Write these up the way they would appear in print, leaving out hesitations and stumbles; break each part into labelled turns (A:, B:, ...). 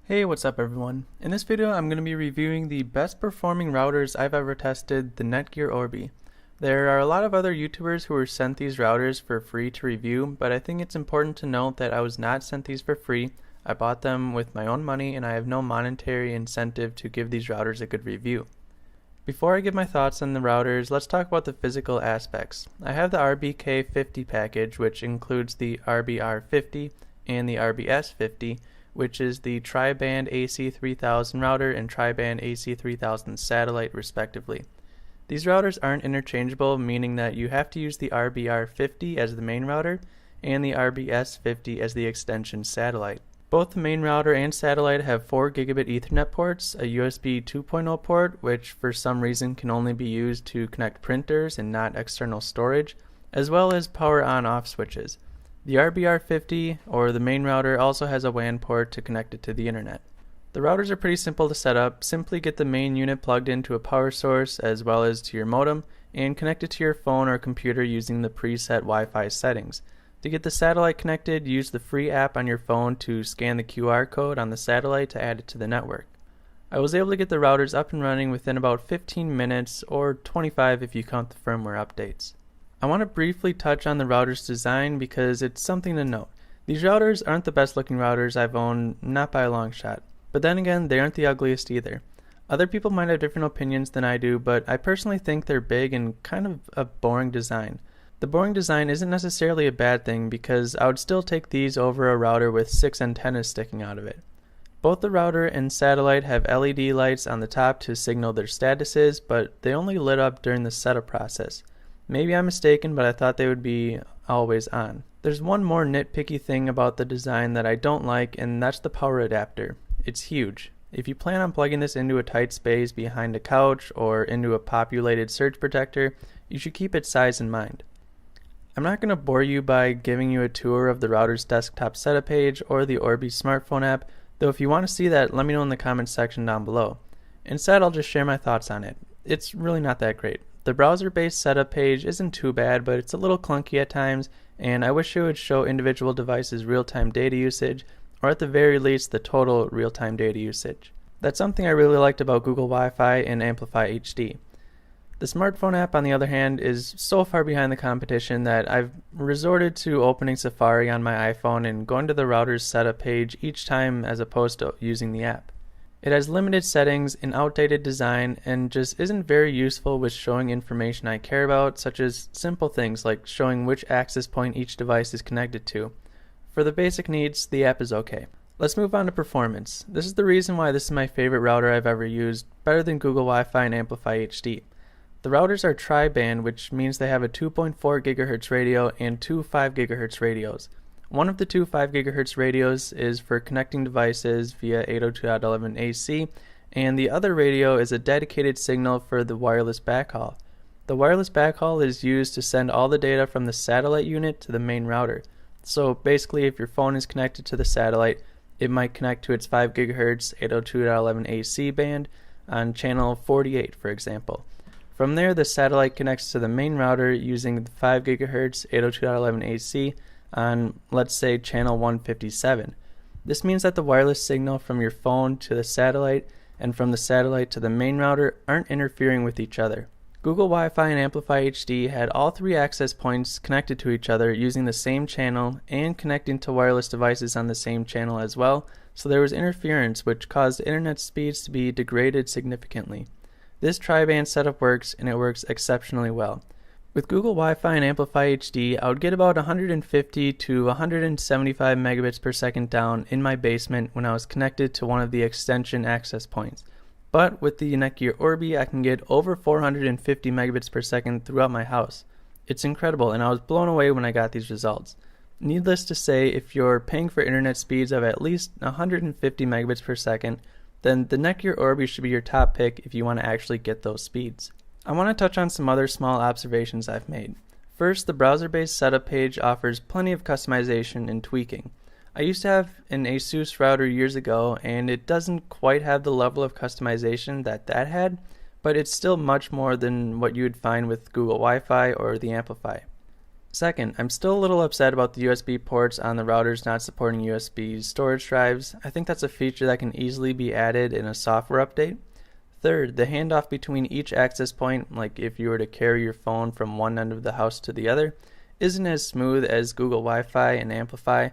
A: Hey, what's up everyone? In this video I'm going to be reviewing the best performing routers I've ever tested, the NETGEAR Orbi. There are a lot of other YouTubers who were sent these routers for free to review, but I think it's important to note that I was not sent these for free. I bought them with my own money and I have no monetary incentive to give these routers a good review. Before I give my thoughts on the routers, let's talk about the physical aspects. I have the RBK50 package, which includes the RBR50 and the RBS50, which is the tri-band AC3000 router and tri-band AC3000 satellite respectively. These routers aren't interchangeable, meaning that you have to use the RBR50 as the main router and the RBS50 as the extension satellite. Both the main router and satellite have 4 Gigabit Ethernet ports, a USB 2.0 port, which for some reason can only be used to connect printers and not external storage, as well as power on-off switches. The RBR50, or the main router, also has a WAN port to connect it to the internet. The routers are pretty simple to set up. Simply get the main unit plugged into a power source as well as to your modem and connect it to your phone or computer using the preset Wi-Fi settings. To get the satellite connected, use the free app on your phone to scan the QR code on the satellite to add it to the network. I was able to get the routers up and running within about 15 minutes or 25 if you count the firmware updates. I want to briefly touch on the router's design because it's something to note. These routers aren't the best looking routers I've owned, not by a long shot. But then again, they aren't the ugliest either. Other people might have different opinions than I do, but I personally think they're big and kind of a boring design. The boring design isn't necessarily a bad thing because I would still take these over a router with 6 antennas sticking out of it. Both the router and satellite have LED lights on the top to signal their statuses, but they only lit up during the setup process. Maybe I'm mistaken, but I thought they would be always on. There's one more nitpicky thing about the design that I don't like, and that's the power adapter. It's huge. If you plan on plugging this into a tight space behind a couch or into a populated surge protector, you should keep its size in mind. I'm not going to bore you by giving you a tour of the router's desktop setup page or the Orbi smartphone app, though if you want to see that, let me know in the comments section down below. Instead, I'll just share my thoughts on it. It's really not that great. The browser-based setup page isn't too bad, but it's a little clunky at times, and I wish it would show individual devices' real-time data usage, or at the very least the total real-time data usage. That's something I really liked about Google Wi-Fi and Amplify HD. The smartphone app, on the other hand, is so far behind the competition that I've resorted to opening Safari on my iPhone and going to the router's setup page each time as opposed to using the app. It has limited settings, an outdated design, and just isn't very useful with showing information I care about, such as simple things like showing which access point each device is connected to. For the basic needs, the app is okay. Let's move on to performance. This is the reason why this is my favorite router I've ever used, better than Google Wi-Fi and Amplify HD. The routers are tri-band, which means they have a 2.4 GHz radio and 2 5 GHz radios. One of the 2 5 GHz radios is for connecting devices via 802.11ac, and the other radio is a dedicated signal for the wireless backhaul. The wireless backhaul is used to send all the data from the satellite unit to the main router. So basically, if your phone is connected to the satellite, it might connect to its 5 GHz 802.11ac band on channel 48, for example. From there, the satellite connects to the main router using the 5 GHz 802.11ac on, let's say, channel 157. This means that the wireless signal from your phone to the satellite and from the satellite to the main router aren't interfering with each other. Google Wi-Fi and Amplify HD had all 3 access points connected to each other using the same channel and connecting to wireless devices on the same channel as well, so there was interference which caused internet speeds to be degraded significantly. This tri-band setup works, and it works exceptionally well. With Google Wi-Fi and Amplify HD, I would get about 150 to 175 megabits per second down in my basement when I was connected to one of the extension access points. But with the NETGEAR Orbi, I can get over 450 megabits per second throughout my house. It's incredible, and I was blown away when I got these results. Needless to say, if you're paying for internet speeds of at least 150 megabits per second, then the NETGEAR Orbi should be your top pick if you want to actually get those speeds. I want to touch on some other small observations I've made. First, the browser-based setup page offers plenty of customization and tweaking. I used to have an ASUS router years ago, and it doesn't quite have the level of customization that had, but it's still much more than what you would find with Google Wi-Fi or the Amplify. Second, I'm still a little upset about the USB ports on the routers not supporting USB storage drives. I think that's a feature that can easily be added in a software update. Third, the handoff between each access point, like if you were to carry your phone from one end of the house to the other, isn't as smooth as Google Wi-Fi and Amplify,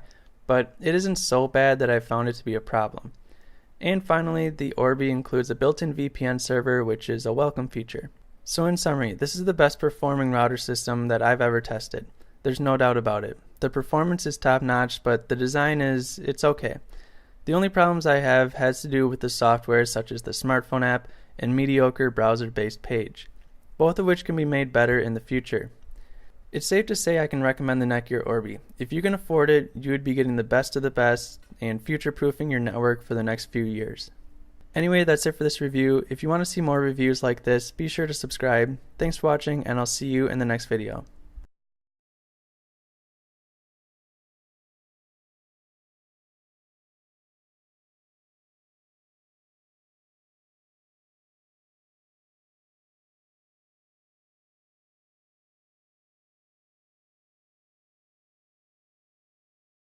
A: but it isn't so bad that I found it to be a problem. And finally, the Orbi includes a built-in VPN server, which is a welcome feature. So in summary, this is the best performing router system that I've ever tested. There's no doubt about it. The performance is top notch, but the design it's okay. The only problems I have has to do with the software such as the smartphone app and mediocre browser-based page, both of which can be made better in the future. It's safe to say I can recommend the NETGEAR Orbi. If you can afford it, you would be getting the best of the best and future-proofing your network for the next few years. Anyway, that's it for this review. If you want to see more reviews like this, be sure to subscribe. Thanks for watching, and I'll see you in the next video.